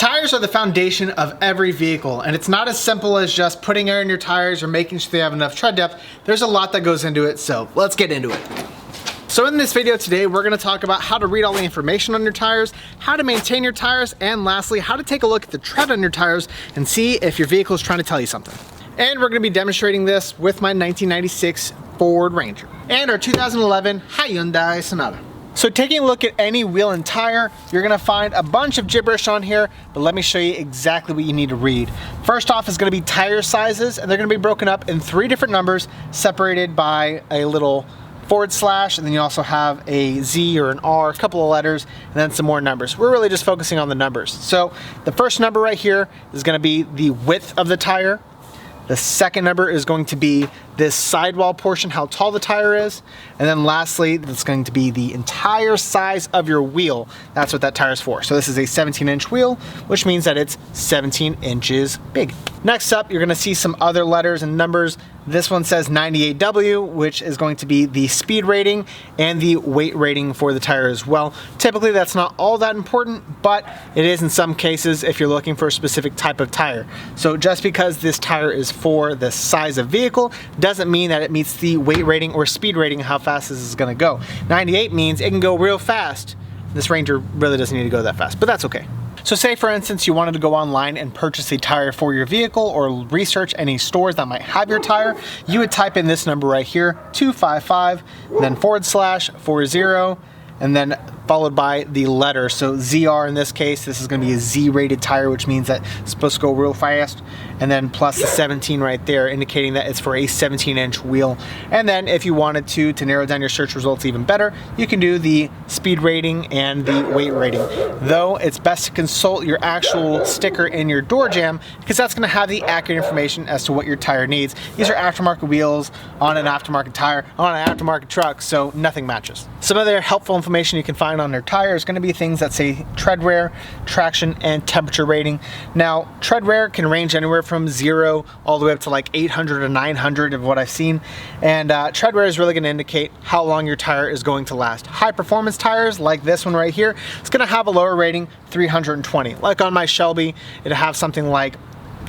Tires are the foundation of every vehicle, and it's not as simple as just putting air in your tires or making sure they have enough tread depth. There's a lot that goes into it, so let's get into it. So in this video today, we're gonna talk about how to read all the information on your tires, how to maintain your tires, and lastly, how to take a look at the tread on your tires and see if your vehicle is trying to tell you something. And we're gonna be demonstrating this with my 1996 Ford Ranger and our 2011 Hyundai Sonata. So taking a look at any wheel and tire, you're gonna find a bunch of gibberish on here, but let me show you exactly what you need to read. First off is gonna be tire sizes, and they're gonna be broken up in 3 different numbers, separated by a little /, and then you also have a Z or an R, a couple of letters, and then some more numbers. We're really just focusing on the numbers. So the first number right here is gonna be the width of the tire. The second number is going to be this sidewall portion, how tall the tire is. And then lastly, it's going to be the entire size of your wheel. That's what that tire is for. So this is a 17-inch wheel, which means that it's 17 inches big. Next up, you're gonna see some other letters and numbers. This one says 98W, which is going to be the speed rating and the weight rating for the tire as well. Typically, that's not all that important, but it is in some cases if you're looking for a specific type of tire. So just because this tire is for the size of vehicle doesn't mean that it meets the weight rating or speed rating of how fast this is gonna go. 98 means it can go real fast. This Ranger really doesn't need to go that fast, but that's okay. So say for instance you wanted to go online and purchase a tire for your vehicle or research any stores that might have your tire, you would type in this number right here, 255, then /40, and then followed by the letter. So ZR in this case, this is gonna be a Z-rated tire, which means that it's supposed to go real fast. And then plus the 17 right there, indicating that it's for a 17-inch wheel. And then if you wanted to narrow down your search results even better, you can do the speed rating and the weight rating. Though it's best to consult your actual sticker in your door jamb, because that's gonna have the accurate information as to what your tire needs. These are aftermarket wheels on an aftermarket tire, on an aftermarket truck, so nothing matches. Some other helpful information you can find on their tire is going to be things that say tread wear, traction, and temperature rating. Now, tread wear can range anywhere from 0 all the way up to like 800 or 900 of what I've seen. And tread wear is really going to indicate how long your tire is going to last. High performance tires like this one right here, it's going to have a lower rating, 320. Like on my Shelby, it'll have something like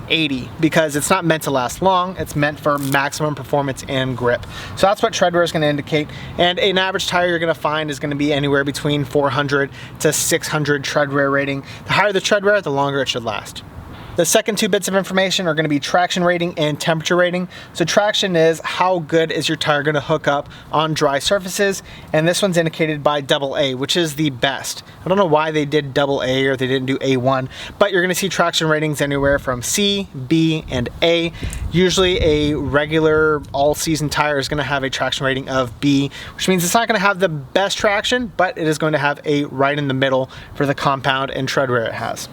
80, because it's not meant to last long, it's meant for maximum performance and grip. So that's what tread wear is going to indicate. And an average tire you're going to find is going to be anywhere between 400 to 600 tread wear rating. The higher the tread wear, the longer it should last. The second 2 bits of information are going to be traction rating and temperature rating. So traction is how good is your tire going to hook up on dry surfaces, and this one's indicated by AA, which is the best. I don't know why they did AA or they didn't do A1, but you're going to see traction ratings anywhere from C, B, and A. Usually a regular all-season tire is going to have a traction rating of B, which means it's not going to have the best traction, but it is going to have a right in the middle for the compound and tread wear it has.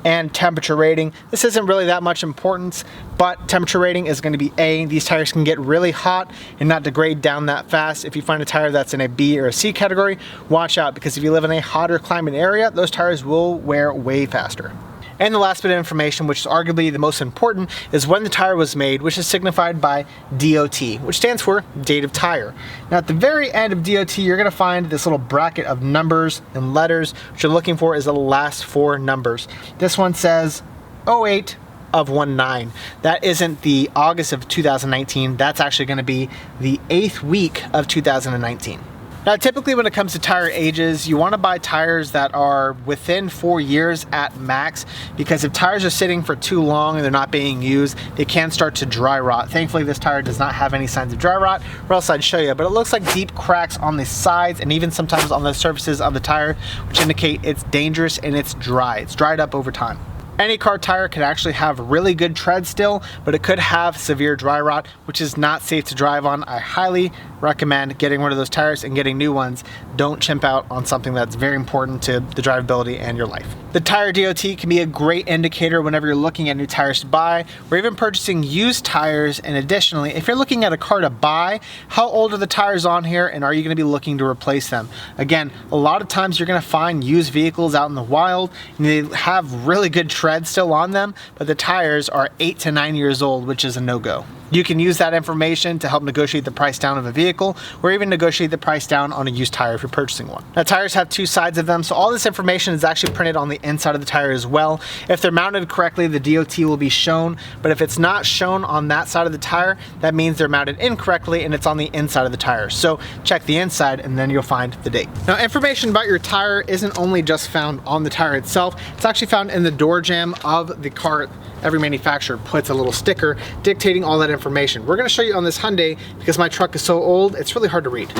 And temperature rating, this isn't really that much importance, but temperature rating is going to be A. These tires can get really hot and not degrade down that fast. If you find a tire that's in a B or a C category, watch out, because if you live in a hotter climate area, those tires will wear way faster. And the last bit of information, which is arguably the most important, is when the tire was made, which is signified by DOT, which stands for date of tire. Now at the very end of DOT, you're gonna find this little bracket of numbers and letters. What you're looking for is the last 4 numbers. This one says 08 of 19. That isn't the August of 2019, that's actually gonna be the 8th week of 2019. Now typically when it comes to tire ages, you want to buy tires that are within 4 years at max, because if tires are sitting for too long and they're not being used, they can start to dry rot. Thankfully this tire does not have any signs of dry rot, or else I'd show you, but it looks like deep cracks on the sides and even sometimes on the surfaces of the tire, which indicate it's dangerous and it's dry. It's dried up over time. Any car tire could actually have really good tread still, but it could have severe dry rot, which is not safe to drive on. I highly recommend getting rid of those tires and getting new ones. Don't chimp out on something that's very important to the drivability and your life. The tire DOT can be a great indicator whenever you're looking at new tires to buy, or even purchasing used tires. And additionally, if you're looking at a car to buy, how old are the tires on here, and are you going to be looking to replace them? Again, a lot of times you're going to find used vehicles out in the wild, and they have really good tread still on them, but the tires are 8 to 9 years old, which is a no-go. You can use that information to help negotiate the price down of a vehicle, or even negotiate the price down on a used tire if you're purchasing one. Now, tires have two sides of them, so all this information is actually printed on the inside of the tire as well. If they're mounted correctly, the DOT will be shown, but if it's not shown on that side of the tire, that means they're mounted incorrectly and it's on the inside of the tire. So check the inside and then you'll find the date. Now, information about your tire isn't only just found on the tire itself, it's actually found in the door jamb of the car. Every manufacturer puts a little sticker dictating all that information. We're gonna show you on this Hyundai because my truck is so old, it's really hard to read.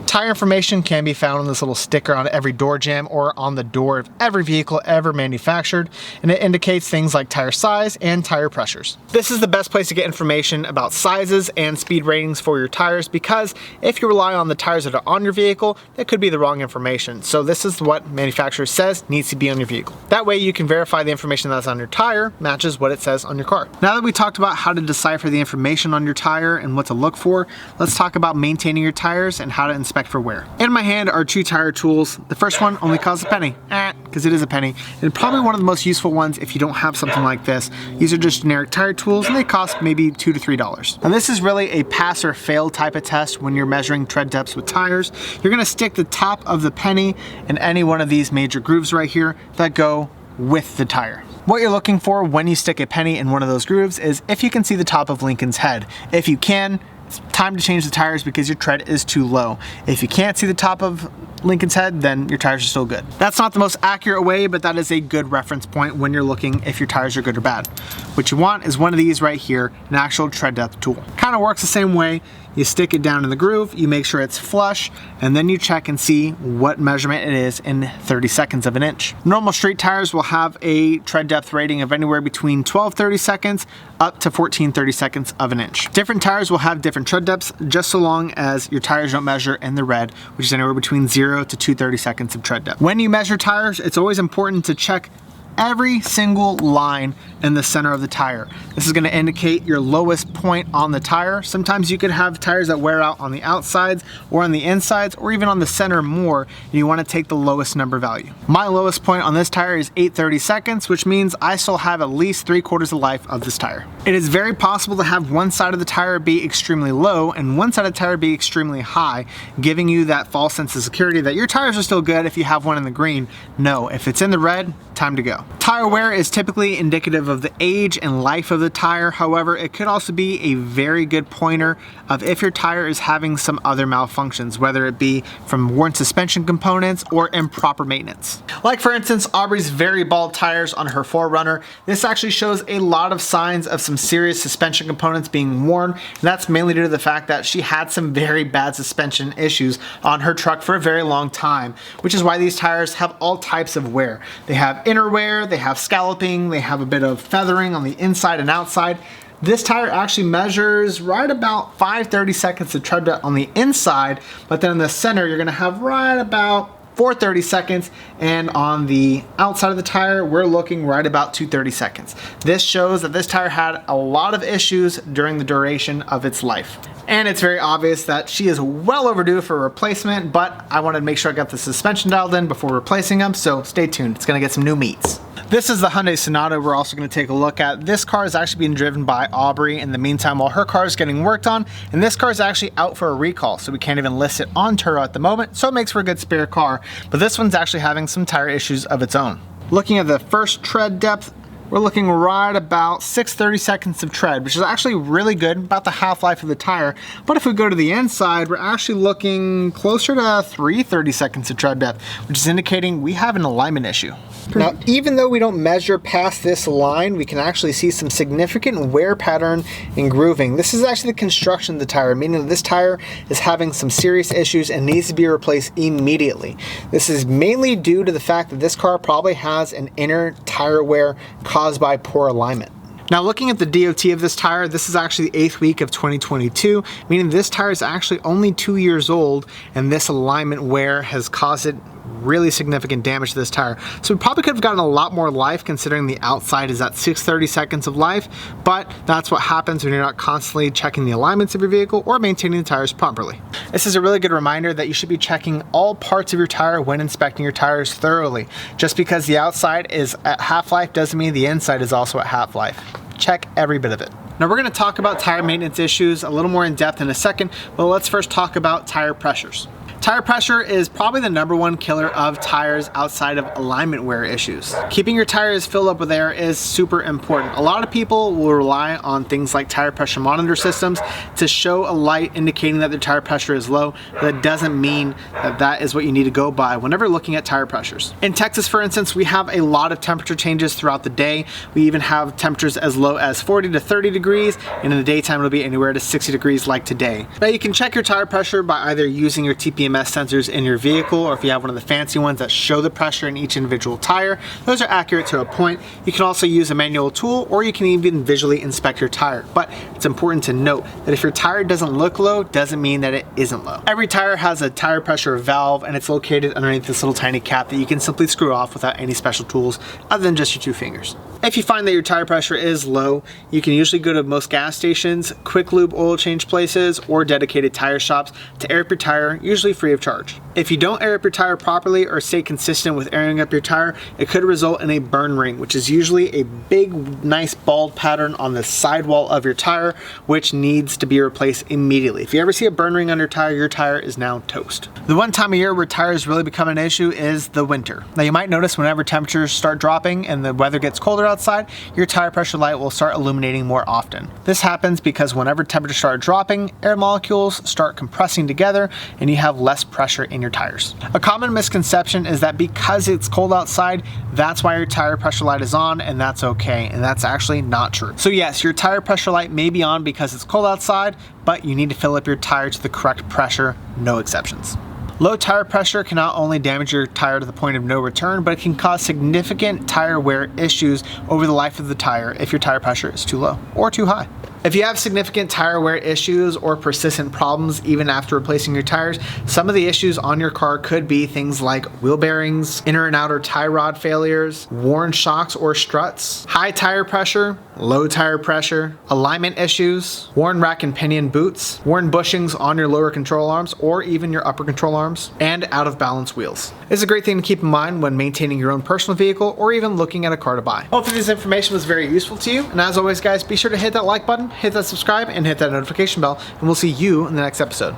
Tire information can be found on this little sticker on every door jamb or on the door of every vehicle ever manufactured, and it indicates things like tire size and tire pressures. This is the best place to get information about sizes and speed ratings for your tires, because if you rely on the tires that are on your vehicle, that could be the wrong information. So this is what manufacturer says needs to be on your vehicle. That way you can verify the information that's on your tire matches what it says on your car. Now that we talked about how to decipher the information on your tire and what to look for, let's talk about maintaining your tires and how to inspect for wear. In my hand are two tire tools. The first one only costs a penny, because it is a penny, and probably one of the most useful ones if you don't have something like this. These are just generic tire tools and they cost maybe $2 to $3. And this is really a pass or fail type of test when you're measuring tread depths with tires. You're gonna stick the top of the penny in any one of these major grooves right here that go with the tire. What you're looking for when you stick a penny in one of those grooves is if you can see the top of Lincoln's head. If you can, it's time to change the tires because your tread is too low. If you can't see the top of Lincoln's head, then your tires are still good. That's not the most accurate way, but that is a good reference point when you're looking if your tires are good or bad. What you want is one of these right here, an actual tread depth tool. Kind of works the same way. You stick it down in the groove, you make sure it's flush, and then you check and see what measurement it is in 30 seconds of an inch. Normal street tires will have a tread depth rating of anywhere between 12-30 seconds up to 14-30 seconds of an inch. Different tires will have different tread depths, just so long as your tires don't measure in the red, which is anywhere between 0 to 230 seconds of tread depth. When you measure tires, it's always important to check every single line in the center of the tire. This is going to indicate your lowest point on the tire. Sometimes you could have tires that wear out on the outsides or on the insides or even on the center more, and you want to take the lowest number value. My lowest point on this tire is 8:30 seconds, which means I still have at least 3/4 of life of this tire. It is very possible to have one side of the tire be extremely low and one side of the tire be extremely high, giving you that false sense of security that your tires are still good if you have one in the green. No, if it's in the red, time to go. Tire wear is typically indicative of the age and life of the tire. However, it could also be a very good pointer of if your tire is having some other malfunctions, whether it be from worn suspension components or improper maintenance. Like for instance, Aubrey's very bald tires on her 4Runner. This actually shows a lot of signs of some serious suspension components being worn, and that's mainly due to the fact that she had some very bad suspension issues on her truck for a very long time, which is why these tires have all types of wear. They have inner wear, they have scalloping, they have a bit of feathering on the inside and outside. This tire actually measures right about 5:30 seconds of tread depth on the inside, but then in the center you're gonna have right about 4:30 seconds, and on the outside of the tire we're looking right about 2:30 seconds. This shows that this tire had a lot of issues during the duration of its life. And it's very obvious that she is well overdue for a replacement, but I wanted to make sure I got the suspension dialed in before replacing them, so stay tuned, it's gonna get some new meats. This is the Hyundai Sonata we're also going to take a look at. This car is actually being driven by Aubrey in the meantime while her car is getting worked on, and this car is actually out for a recall, so we can't even list it on Turo at the moment, so it makes for a good spare car, but this one's actually having some tire issues of its own. Looking at the first tread depth, we're looking right about 6:30 seconds of tread, which is actually really good, about the half-life of the tire. But if we go to the inside, we're actually looking closer to 3:30 seconds of tread depth, which is indicating we have an alignment issue. Now, even though we don't measure past this line, we can actually see some significant wear pattern and grooving. This is actually the construction of the tire, meaning that this tire is having some serious issues and needs to be replaced immediately. This is mainly due to the fact that this car probably has an inner tire wear caused by poor alignment. Now looking at the DOT of this tire, this is actually the 8th week of 2022, meaning this tire is actually only 2 years old, and this alignment wear has caused it really significant damage to this tire. So we probably could have gotten a lot more life considering the outside is at 6:30 seconds of life, but that's what happens when you're not constantly checking the alignments of your vehicle or maintaining the tires properly. This is a really good reminder that you should be checking all parts of your tire when inspecting your tires thoroughly. Just because the outside is at half-life doesn't mean the inside is also at half-life. Check every bit of it. Now we're going to talk about tire maintenance issues a little more in depth in a second, but let's first talk about tire pressures. Tire pressure is probably the #1 killer of tires outside of alignment wear issues. Keeping your tires filled up with air is super important. A lot of people will rely on things like tire pressure monitor systems to show a light indicating that their tire pressure is low, but that doesn't mean that that is what you need to go by whenever looking at tire pressures. In Texas, for instance, we have a lot of temperature changes throughout the day. We even have temperatures as low as 40 to 30 degrees, and in the daytime it'll be anywhere to 60 degrees like today. Now you can check your tire pressure by either using your TPMS sensors in your vehicle, or if you have one of the fancy ones that show the pressure in each individual tire. Those are accurate to a point. You can also use a manual tool, or you can even visually inspect your tire. But it's important to note that if your tire doesn't look low, doesn't mean that it isn't low. Every tire has a tire pressure valve, and it's located underneath this little tiny cap that you can simply screw off without any special tools other than just your 2 fingers. If you find that your tire pressure is low, you can usually go to most gas stations, quick lube oil change places, or dedicated tire shops to air up your tire, usually free of charge. If you don't air up your tire properly or stay consistent with airing up your tire, it could result in a burn ring, which is usually a big, nice bald pattern on the sidewall of your tire, which needs to be replaced immediately. If you ever see a burn ring on your tire is now toast. The one time of year where tires really become an issue is the winter. Now you might notice whenever temperatures start dropping and the weather gets colder outside, your tire pressure light will start illuminating more often. This happens because whenever temperatures start dropping, air molecules start compressing together and you have less pressure in your tires. A common misconception is that because it's cold outside, that's why your tire pressure light is on, and that's okay, and that's actually not true. So yes, your tire pressure light may be on because it's cold outside, but you need to fill up your tire to the correct pressure, no exceptions. Low tire pressure can not only damage your tire to the point of no return, but it can cause significant tire wear issues over the life of the tire if your tire pressure is too low or too high. If you have significant tire wear issues or persistent problems even after replacing your tires, some of the issues on your car could be things like wheel bearings, inner and outer tie rod failures, worn shocks or struts, high tire pressure, low tire pressure, alignment issues, worn rack and pinion boots, worn bushings on your lower control arms or even your upper control arms, and out of balance wheels. It's a great thing to keep in mind when maintaining your own personal vehicle or even looking at a car to buy. Hopefully this information was very useful to you, and as always guys, be sure to hit that like button, hit that subscribe, and hit that notification bell, and we'll see you in the next episode.